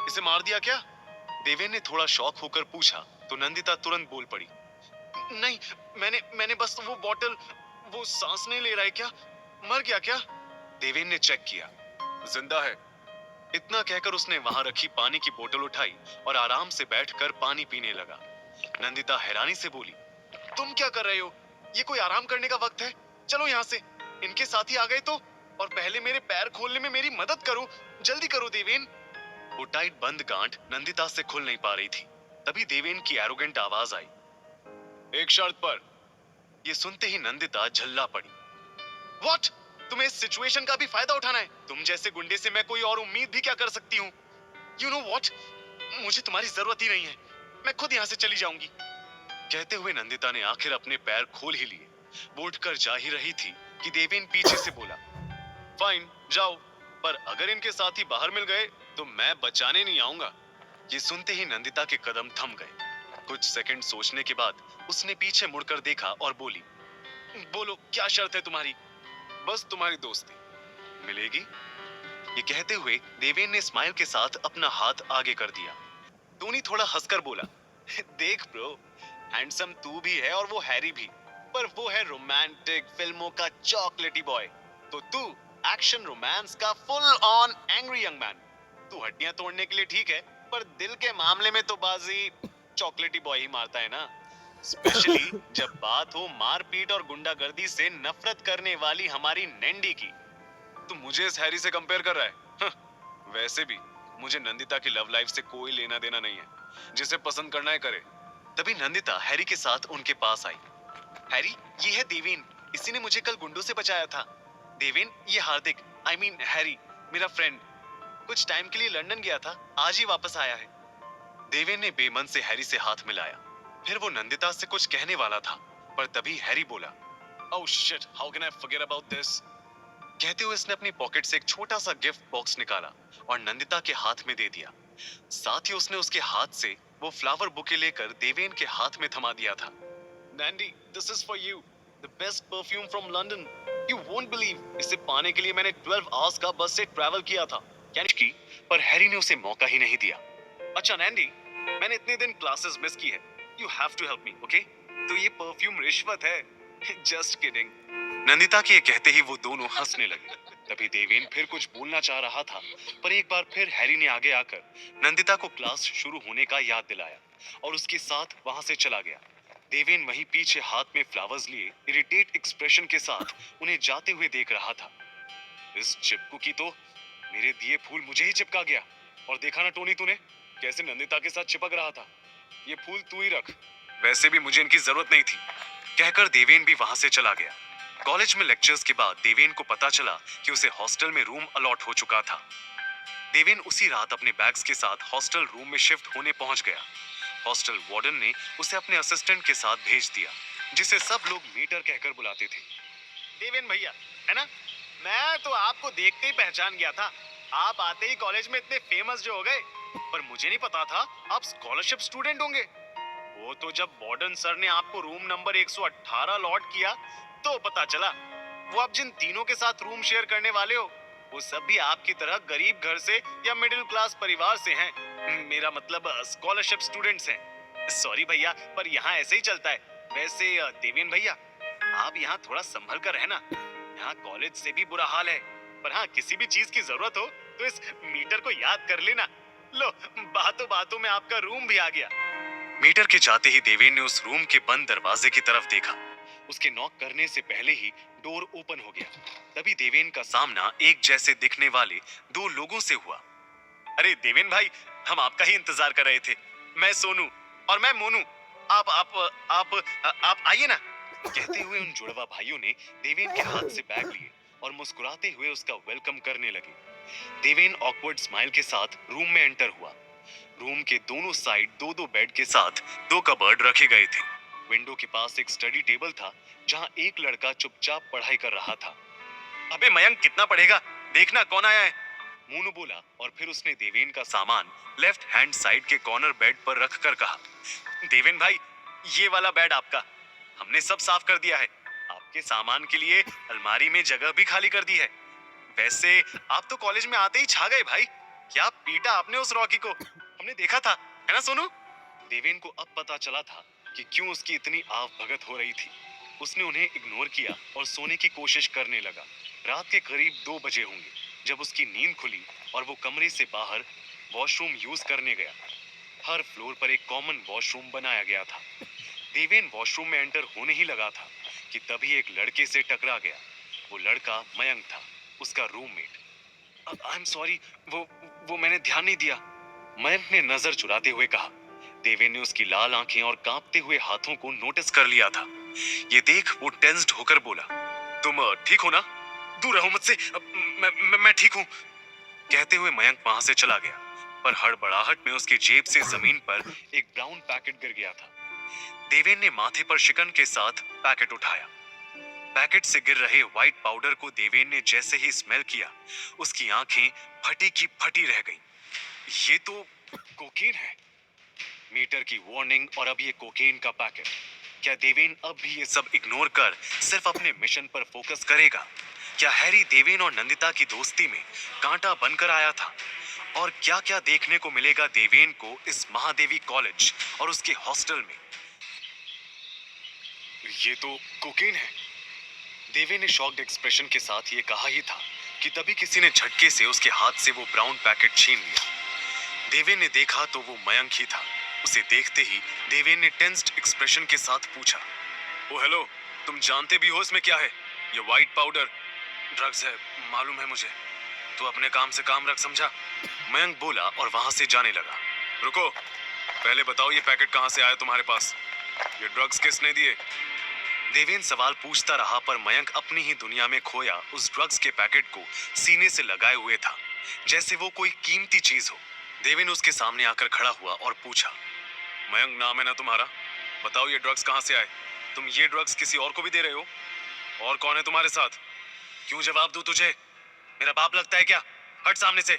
इसे मार दिया क्या? देवेन ने थोड़ा शॉक होकर पूछा, तो नंदिता तुरंत बोल पड़ी, नहीं, मैंने बस वो बोतल, वो सांस नहीं ले रहा है क्या? मर गया क्या? देवेन ने चेक किया, जिंदा है। इतना कहकर उसने वहां रखी पानी की बोतल उठाई और आराम से बैठकर पानी पीने लगा। नंदिता हैरानी से बोली, तुम क्या कर रहे हो? ये कोई आराम करने का वक्त है? चलो यहाँ से। इनके साथी आ गए तो? और पहले मेरे पैर खोलने में मेरी मदद करो, जल्दी करो देवेन। वो टाइट बंद गांठ नंदिता से खुल नहीं पा रही थी। तभी देवेन की एरोगेंट आवाज आई, एक शर्त पर। ये सुनते ही नंदिता झल्ला पड़ी। व्हाट? तुम्हें इस सिचुएशन का भी फायदा उठाना है? तुम जैसे गुंडे से मैं कोई और उम्मीद भी क्या कर सकती हूँ? यू नो व्हाट, मुझे तुम्हारी जरूरत ही नहीं है, मैं खुद यहाँ से चली जाऊंगी। कहते हुए नंदिता ने आखिर अपने पैर खोल ही लिए। वो उठकर जा ही रही थी कि देवेन पीछे से बोला, फाइन, जाओ, पर अगर इनके साथी बाहर मिल गए तो मैं बचाने नहीं आऊंगा। ये सुनते ही नंदिता के कदम थम गए। कुछ सेकंड सोचने के बाद उसने पीछे मुड़कर देखा और बोली, बोलो क्या शर्त है तुम्हारी? बस तुम्हारी दोस्ती मिलेगी। ये कहते हुए देवेन ने स्माइल के साथ अपना हाथ आगे कर दिया। टोनी थोड़ा हंसकर बोला, देख ब्रो, हैंडसम तू भी है और वो हैरी भी, पर वो है रोमांटिक फिल्मों का चॉकलेटी बॉय, तो तू एक्शन रोमांस का full on angry young man. तू हड्डियां तोड़ने के लिए ठीक है, पर दिल के मामले में तो बाजी चॉकलेटी बॉय ही मारता है ना। स्पेशली जब बात हो मारपीट और गुंडागर्दी से नफरत करने वाली हमारी नैंडी की। तू मुझे इस हैरी से कंपेयर कर रहा है? वैसे भी मुझे नंदिता की लव लाइफ से कोई लेना देना नहीं है, जिसे पसंद करना है करे। तभी नंदिता हैरी के साथ उनके पास आई। हैरी, ये है देवेन, इसी ने मुझे कल गुंडों से बचाया था। देवेन, ये हार्दिक, आई मीन हैरी, मेरा फ्रेंड, कुछ टाइम के लिए लंदन गया था, आज ही वापस आया है। देवेन ने बेमन से हैरी से हाथ मिलाया। फिर वो नंदिता से कुछ कहने वाला था, पर तभी हैरी बोला, oh shit, how can I forget about this? कहते हुए इसने अपनी पॉकेट से एक छोटा सा गिफ्ट बॉक्स निकाला और नंदिता के हाथ में दे दिया। साथ ही उसने उसके हाथ से वो फ्लावर बुके लेकर देवेन के हाथ में थमा दिया था। Nandi, this is for you, the best perfume from London. You won't believe, इसे पाने के लिए मैंने 12 आवर्स का बस से ट्रैवल किया था। की पर हैरी ने उसे मौका ही नहीं दिया। अच्छा नैंडी, मैंने इतने दिन क्लासेस मिस की है, you have to help me, okay? तो ये परफ्यूम रिश्वत है। Just kidding. नंदिता के ये कहते ही वो दोनों हंसने लगे। तभी देवेन फिर कुछ बोलना चाह रहा था, पर एक बार फिर हैरी ने आगे आकर नंदिता को क्लास शुरू होने का याद दिलाया और उसके साथ वहां से चला गया। देवेन वहीं पीछे हाथ में फ्लावर्स लिए इरिटेट एक्सप्रेशन के साथ उन्हें जाते हुए देख रहा था। इस चिपकू की तो मेरे दिए फूल मुझे ही चिपका गया। और देखा ना टोनी तूने कैसे नंदिता के साथ चिपक रहा था। ये फूल तू ही रख, वैसे भी मुझे इनकी जरूरत नहीं थी। कहकर देवेन भी वहां से चला गया। कॉलेज में लेक्चर्स के बाद देवेन को पता चला कि उसे हॉस्टल में रूम अलॉट हो चुका था। देवेन उसी रात अपने बैग्स के साथ हॉस्टल रूम में शिफ्ट होने पहुंच गया। हॉस्टल वार्डन ने उसे अपने असिस्टेंट के साथ भेज दिया, जिसे सब लोग मीटर कहकर बुलाते थे। देवेन भैया, है ना? मैं तो आपको देखते ही पहचान गया था। आप आते ही कॉलेज में इतने फेमस जो हो गए, पर मुझे नहीं पता था आप स्कॉलरशिप स्टूडेंट होंगे। वो तो जब वार्डन सर ने आपको रूम नंबर 118 अलॉट किया तो पता चला। वो आप जिन तीनों के साथ रूम शेयर करने वाले हो, वो सब भी आपकी तरह गरीब घर से या मिडिल क्लास परिवार से हैं। मेरा मतलब स्कॉलरशिप स्टूडेंट्स हैं। सॉरी भैया, पर यहाँ ऐसे ही चलता है। वैसे देवेन भैया, आप यहाँ थोड़ा संभल कर रहना। यहाँ कॉलेज से भी बुरा हाल है। पर हाँ, किसी भी चीज की जरूरत हो तो इस मीटर को याद कर लेना। लो, बातों बातों में आपका रूम भी आ गया। मीटर के जाते ही देवेन ने उस रूम के बंद दरवाजे की तरफ देखा। उसके नॉक करने से पहले ही डोर ओपन हो गया। तभी देवेन का सामना एक जैसे दिखने वाले दो लोगों से हुआ। अरे देवेन भाई, हम आपका ही इंतजार कर रहे थे। मैं सोनू और मैं मोनू। आप आइए ना। कहते हुए उन जुड़वा भाइयों ने देवेन के हाथ से बैग लिए और मुस्कुराते हुए उसका वेलकम करने लगे। देवेन ऑकवर्ड स्माइल के साथ रूम में एंटर हुआ। रूम के दोनों साइड दो दो बेड के साथ दो कबर्ड रखे गए थे। विंडो के पास एक स्टडी टेबल था, जहां एक लड़का चुपचाप पढ़ाई कर रहा था। अबे मयंक, कितना पढ़ेगा? देखना कौन आया है। मोनू बोला और फिर उसने देवेन का सामान लेफ्ट हैंड साइड के कॉर्नर बेड पर रखकर कहा, देवेन भाई, ये वाला बेड आपका। हमने सब साफ कर दिया है। आपके सामान के लिए अलमारी में जगह भी खाली कर दी है। वैसे आप तो कॉलेज में आते ही छा गए भाई। क्या पीटा आपने उस रॉकी को? हमने देखा था, है ना सोनू? देवेन को अब पता चला था कि क्यों उसकी इतनी आव भगत हो रही थी। उसने उन्हें इग्नोर किया और सोने की कोशिश करने लगा। रात के करीब 2 बजे होंगे जब उसकी नींद खुली और वो कमरे से बाहर वॉशरूम यूज करने गया। हर फ्लोर पर एक कॉमन वॉशरूम बनाया गया था। देवेन वॉशरूम में एंटर होने ही लगा था कि तभी एक लड़के से टकरा गया। वो लड़का मयंक था, उसका रूममेट। आई एम सॉरी, वो मैंने ध्यान नहीं दिया, मयंक ने नजर चुराते हुए कहा। देवेन ने उसकी लाल आंखें और कांपते हुए हाथों को नोटिस कर लिया था। ये देख वो टेंस्ड होकर बोला, तुम ठीक हो ना? दूर रहो मुझसे। मैं ठीक हूँ। कहते हुए मयंक वहां से चला गया, पर हड़बड़ाहट में उसकी जेब से जमीन पर एक ब्राउन पैकेट गिर गया था। देवेन ने माथे पर शिकन के साथ पैकेट उठाया। पैकेट से गिर रहे व्हाइट पाउडर को देवेन ने जैसे ही स्मेल किया, उसकी आंखें फटी की फटी रह गईं। ये तो कोकीन है। मीटर की वार्निंग और अब ये कोकेन का पैकेट। क्या देवेन अब भी ये सब इग्नोर कर सिर्फ अपने मिशन पर फोकस करेगा? क्या हैरी देवेन और नंदिता की दोस्ती में कांटा बनकर आया था? और क्या क्या देखने को मिलेगा देवेन को इस महादेवी कॉलेज और उसके हॉस्टल में? ये तो कोकेन है। देवेन ने शॉक्ड एक्सप्रेशन के साथ ये कहा ही था कि तभी किसी ने झटके से उसके हाथ से वो ब्राउन पैकेट छीन लिया। देवेन ने देखा तो वो मयंक ही था। उसे देखते ही देवेन ने टेंस्ड एक्सप्रेशन के साथ पूछा, ओ हेलो, तुम जानते भी हो इसमें क्या है? ये व्हाइट पाउडर ड्रग्स है, मालूम है मुझे। तो अपने काम से काम रख, समझा? मयंक बोला और वहां से जाने लगा। रुको, पहले बताओ ये पैकेट कहां से आया तुम्हारे पास? ये ड्रग्स किसने दिए? देवेन सवाल पूछता रहा, पर मयंक अपनी ही दुनिया में खोया उस ड्रग्स के पैकेट को सीने से लगाए हुए था, जैसे वो कोई कीमती चीज हो। देवेन उसके सामने आकर खड़ा हुआ और पूछा, मयंक नाम है ना तुम्हारा? बताओ ये ड्रग्स कहां से आए? तुम ये ड्रग्स किसी और को भी दे रहे हो? और कौन है तुम्हारे साथ? क्यों जवाब दूं तुझे? मेरा बाप लगता है क्या? हट सामने से।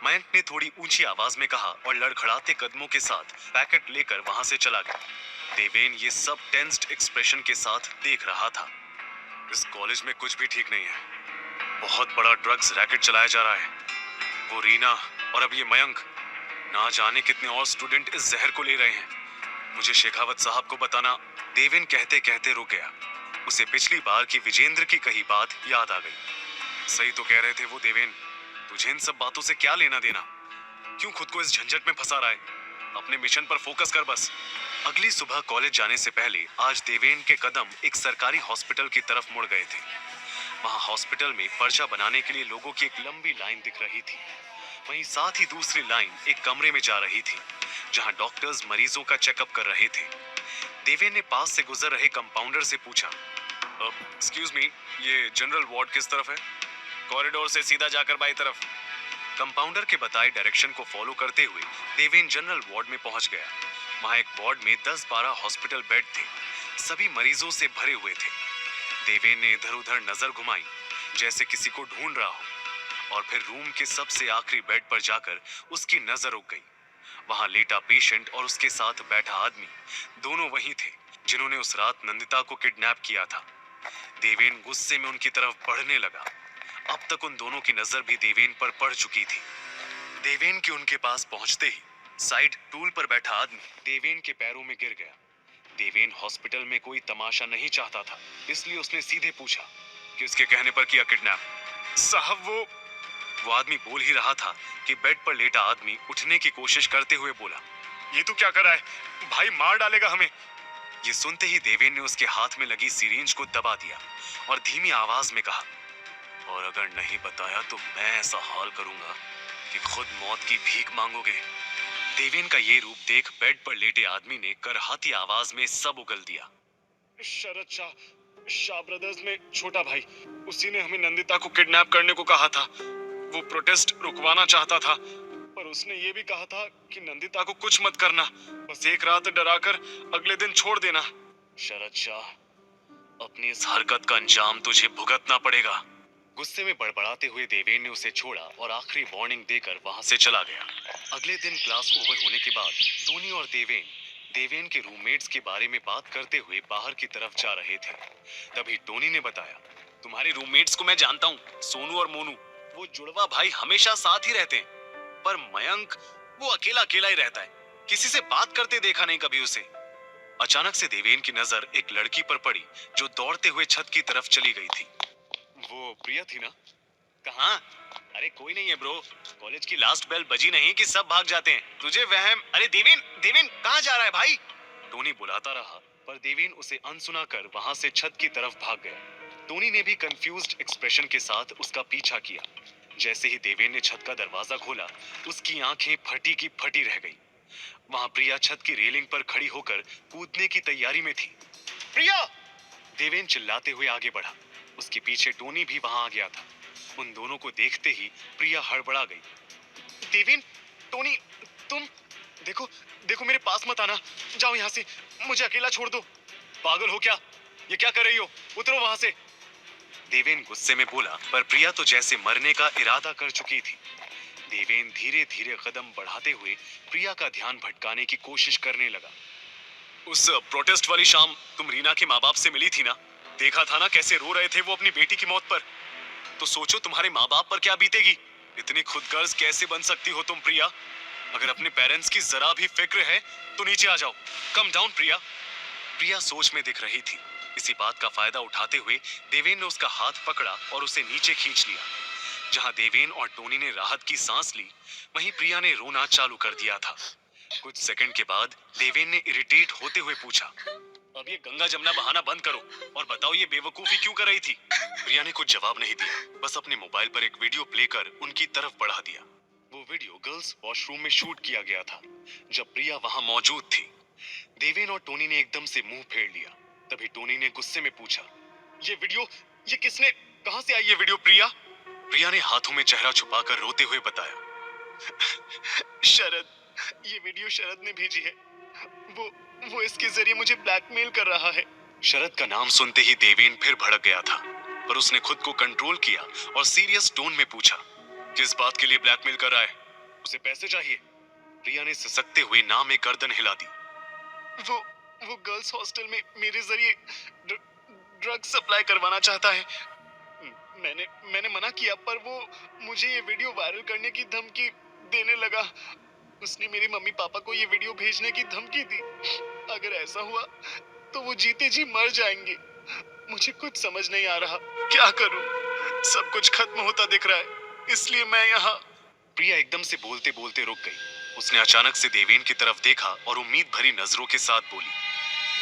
मयंक ने थोड़ी ऊंची आवाज में कहा और लड़खड़ाते कदमों के साथ पैकेट लेकर वहां से चला गया। देवेन ये सब टेंस्ड एक्सप्रेशन के साथ देख रहा था। इस कॉलेज में कुछ भी ठीक नहीं है। बहुत बड़ा ड्रग्स रैकेट चलाया जा रहा है। वो रीना और अब ये मयंक, ना जाने कितने और स्टूडेंट इस जहर को ले रहे हैं। मुझे शेखावत साहब को बताना। देवेन कहते कहते रुक गया। उसे पिछली बार की विजेंद्र की कही बात याद आ गई। सही तो कह रहे थे वो देवेन, तुझे इन सब बातों से क्या लेना देना? क्यों खुद को इस झंझट में फंसा रहा है? अपने मिशन पर फोकस कर बस। अगली सुबह कॉलेज जाने से पहले आज देवेन के कदम एक सरकारी हॉस्पिटल की तरफ मुड़ गए थे। वहां हॉस्पिटल में पर्चा बनाने के लिए लोगों की एक लंबी लाइन दिख रही थी। वहीं साथ ही दूसरी लाइन एक कमरे में जा रही थी, जहां डॉक्टर्स मरीजों का चेकअप कर रहे थे। देवेन ने पास से गुजर रहे कंपाउंडर से पूछा, एक्सक्यूज मी, ये जनरल वार्ड किस तरफ है? कॉरिडोर से सीधा जाकर बाई तरफ। कंपाउंडर के बताए डायरेक्शन को फॉलो करते हुए देवेन जनरल वार्ड में पहुंच गया। वहां एक वार्ड में 10-12 हॉस्पिटल बेड थे। सभी मरीजों से भरे हुए थे। देवेन ने इधर उधर नजर घुमाई, जैसे किसी को ढूंढ रहा हो, और फिर रूम के सबसे आखिरी बेड पर जाकर उसकी नजर रुक गई। वहां लेटा पेशेंट और उसके साथ बैठा आदमी, दोनों वही थे जिन्होंने उस रात नंदिता को किडनैप किया था। देवेन गुस्से में उनकी तरफ बढ़ने लगा। अब तक उन दोनों की नजर भी देवेन पर पड़ चुकी थी। देवेन के उनके पास पहुंचते ही साइड टूल पर बैठा आदमी देवेन के पैरों में गिर गया। देवेन हॉस्पिटल में कोई तमाशा नहीं चाहता था, इसलिए उसने सीधे पूछा, किसके कहने पर किया किडनैप? साहब वो आदमी बोल ही रहा था कि बेड पर लेटा आदमी उठने की कोशिश करते हुए बोला, ये तू क्या कर रहा है? भाई मार डालेगा हमें। ये सुनते ही देवेन ने उसके हाथ में लगी सिरिंज को दबा दिया और धीमी आवाज में कहा, और अगर नहीं बताया तो मैं ऐसा हाल करूंगा कि खुद मौत की भीख मांगोगे। देवेन का ये रूप देख बेड पर लेटे आदमी ने करहाती आवाज में सब उगल दिया, शरद शाह ब्रदर्स में छोटा भाई, उसी ने हमें नंदिता को किडनैप करने को कहा था। वो प्रोटेस्ट रुकवाना चाहता था, पर उसने ये भी कहा था कि नंदिता को कुछ मत करना, बस एक रात डराकर अगले दिन छोड़ देना। शरद शाह, अपनी इस हरकत का अंजाम तुझे भुगतना पड़ेगा। गुस्से में बड़बड़ाते हुए देवेन ने उसे छोड़ा और आखिरी वार्निंग देकर वहां से चला गया। अगले दिन क्लास ओवर होने के बाद टोनी और देवेन के रूममेट्स के बारे में बात करते हुए बाहर की तरफ जा रहे थे। तभी टोनी ने बताया, तुम्हारे रूममेट्स को मैं जानता हूँ, सोनू और मोनू। वो जुड़वा भाई हमेशा साथ ही रहते हैं, पर मयंक वो अकेला अकेला ही रहता है, किसी से बात करते देखा नहीं कभी उसे। अचानक से देवेन की नजर एक लड़की पर पड़ी जो दौड़ते हुए छत की तरफ चली गई थी। वो प्रिया थी ना? कहाँ? अरे कोई नहीं है ब्रो, कॉलेज की लास्ट बेल बजी नहीं कि सब भाग जाते हैं, तुझे वहम। अरे देवेन कहाँ जा रहा है भाई? टोनी बुलाता रहा, पर देवेन उसे अनसुना कर वहां से छत की तरफ भाग गया। टोनी ने भी कंफ्यूज्ड एक्सप्रेशन के साथ उसका पीछा किया। जैसे ही देवेन ने छत का दरवाजा खोला, उसकी आंखें फटी की फटी रह गई। वहां प्रिया छत की रेलिंग पर खड़ी होकर कूदने की तैयारी में थी। प्रिया! देवेन चिल्लाते हुए आगे बढ़ा। उसके पीछे टोनी भी वहां आ गया था। उन दोनों को देखते ही प्रिया हड़बड़ा गई। देवेन, टोनी, तुम देखो मेरे पास मत आना, जाओ यहाँ से, मुझे अकेला छोड़ दो। पागल हो क्या? ये क्या कर रही हो? उतरो वहां से। देवेन गुस्से में बोला, पर प्रिया तो जैसे मरने का इरादा कर चुकी थी। देवेन धीरे धीरे कदम बढ़ाते हुए प्रिया का ध्यान भटकाने की कोशिश करने लगा। उस प्रोटेस्ट वाली शाम तुम रीना के माँ बाप से मिली थी ना? देखा था ना कैसे रो रहे थे वो अपनी बेटी की मौत पर। तो सोचो तुम्हारे माँ बाप पर क्या बीतेगी। इतनी खुदगर्ज कैसे बन सकती हो तुम प्रिया? अगर अपने पेरेंट्स की जरा भी फिक्र है तो नीचे आ जाओ। कम डाउन प्रिया। प्रिया सोच में दिख रही थी। इसी बात का फायदा उठाते हुए देवेन ने उसका हाथ पकड़ा और उसे नीचे खींच लिया। जहां देवेन और टोनी ने राहत की सांस ली, वहीं प्रिया ने रोना चालू कर दिया था। कुछ सेकंड के बाद देवेन ने इरिटेट होते हुए पूछा, अब ये गंगा जमुना बहाना बंद करो और बताओ ये बेवकूफी क्यों कर रही थी? प्रिया ने कुछ जवाब नहीं दिया, बस अपने मोबाइल पर एक वीडियो प्ले कर उनकी तरफ बढ़ा दिया। वो वीडियो गर्ल्स वॉशरूम में शूट किया गया था, जब प्रिया वहां मौजूद थी। देवेन और टोनी ने एकदम से मुंह फेर लिया। तभी टोनी ने गुस्से में पूछा, ये किसने, कहां से आई ये वीडियो प्रिया? प्रिया ने हाथों में चेहरा छुपाकर रोते हुए बताया, शरद, ये वीडियो शरद ने भेजी है। वो इसके जरिए मुझे ब्लैकमेल कर रहा है। शरद का नाम सुनते ही देवेन फिर भड़क गया था। पर उसने खुद को कंट्रोल किया और सीरियस टोन में पूछा, किस बात के लिए ब्लैकमेल कर रहा है? उसे पैसे चाहिए? प्रिया ने सिसकते हुए ना में गर्दन हिला दी। वो गर्ल्स हॉस्टल में मेरे जरिए ड्रग सप्लाई करवाना चाहता है। मैंने मना किया, पर वो मुझे ये वीडियो वायरल करने की धमकी देने लगा। उसने मेरे मम्मी पापा को ये वीडियो भेजने की धमकी दी। अगर ऐसा हुआ तो वो जीते जी मर जाएंगे। मुझे कुछ समझ नहीं आ रहा, क्या करूं? सब कुछ खत्म होता दिख रहा है, इसलिए मैं यहाँ। प्रिया एकदम से बोलते बोलते रुक गई। उसने अचानक से देवेन की तरफ देखा और उम्मीद भरी नजरों के साथ बोली,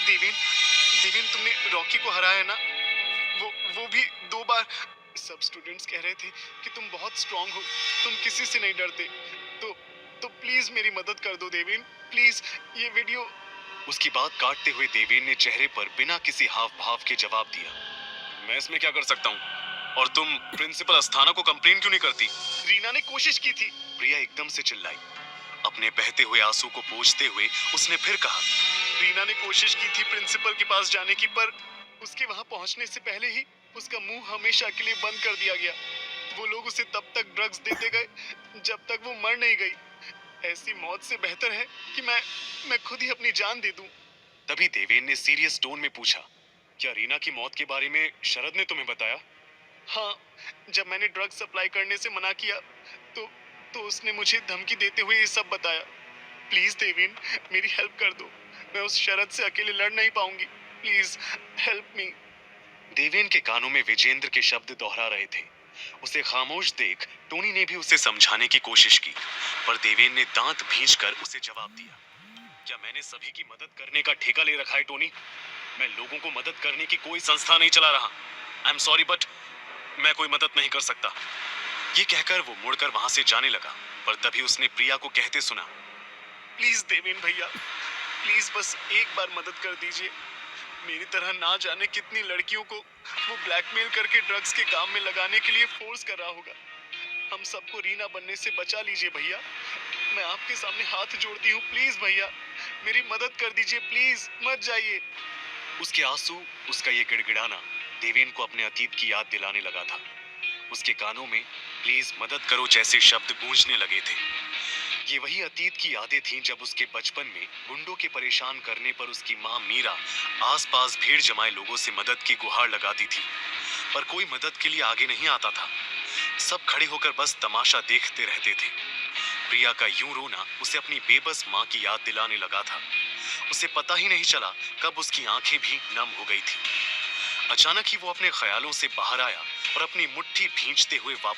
देवेन तुमने रॉकी को हराया ना? वो भी 2 बार। सब स्टूडेंट्स कह रहे थे कि तुम बहुत स्ट्रांग हो, तुम किसी से नहीं डरते। तो प्लीज मेरी मदद कर दो देवेन, प्लीज। ये वीडियो। उसकी बात काटते हुए देवेन ने चेहरे पर बिना किसी हाव भाव के जवाब दिया, मैं इसमें क्या कर सकता हूँ? और तुम प्रिंसिपल अस्थाना को कंप्लेन क्यों नहीं करती? रीना ने कोशिश की थी। प्रिया एकदम से चिल्लाई। अपने बहते हुए आंसू को पोंछते हुए उसने फिर कहा, रीना ने कोशिश की थी प्रिंसिपल के पास जाने की, पर उसके वहां पहुंचने से पहले ही उसका मुंह हमेशा के लिए बंद कर दिया गया। वो लोग उसे तब तक ड्रग्स देते गए जब तक वो मर नहीं गई। ऐसी मौत से बेहतर है कि मैं खुद ही अपनी जान दे दूं। तभी देवेन ने सीरियस टोन में पूछा, क्या रीना की मौत के बारे में शरद ने तुम्हें बताया? हाँ, जब मैंने ड्रग सप्लाई करने से मना किया तो उसने मुझे धमकी देते हुए ये सब बताया। प्लीज देवेन, मेरी हेल्प कर दो। मैं उस शरद से अकेले लड़ नहीं पाऊंगी। Please help me. देवेन के कानों में विजेंद्र के शब्द दोहरा रहे थे। उसे खामोश देख टोनी ने भी उसे समझाने की कोशिश की, पर देवेन ने दांत भींचकर उसे जवाब दिया, क्या मैंने सभी की मदद करने का ठेका ले रखा है टोनी? मैं लोगों को मदद करने की कोई संस्था नहीं चला रहा। आई एम सॉरी, बट मैं कोई मदद नहीं कर सकता। ये कहकर वो मुड़कर वहां से जाने लगा, पर तभी उसने प्रिया को कहते सुना, प्लीज देवेन भैया, प्लीज बस एक बार मदद कर दीजिए। मेरी तरह ना जाने कितनी लड़कियों को वो ब्लैकमेल करके ड्रग्स के काम में लगाने के लिए फोर्स कर रहा होगा। हम सबको रीना बनने से बचा लीजिए भैया। मैं आपके सामने हाथ जोड़ती हूँ, प्लीज भैया मेरी मदद कर दीजिए, प्लीज मत जाइए। उसके आंसू, उसका ये गिड़गिड़ाना देवेन को अपने अतीत की याद दिलाने लगा था। उसके कानों में प्लीज मदद करो जैसे शब्द गूंजने लगे थे। ये वही अतीत की यादें थीं जब उसके बचपन में गुंडों के परेशान करने पर उसकी माँ मीरा आसपास भीड़ जमाए लोगों से मदद की गुहार लगाती थी, पर कोई मदद के लिए आगे नहीं आता था। सब खड़े होकर बस तमाशा देखते रहते थे। प्रिया का यूं रोना उसे अपनी बेबस माँ की याद दिलाने लगा था। उसे पता ही नहीं चला कब उसकी आंखें भी नम हो गई थी। अचानक ही वो अपने ख्यालों से बाहर आया और अपनी मुट्ठी भींचते हुए वापस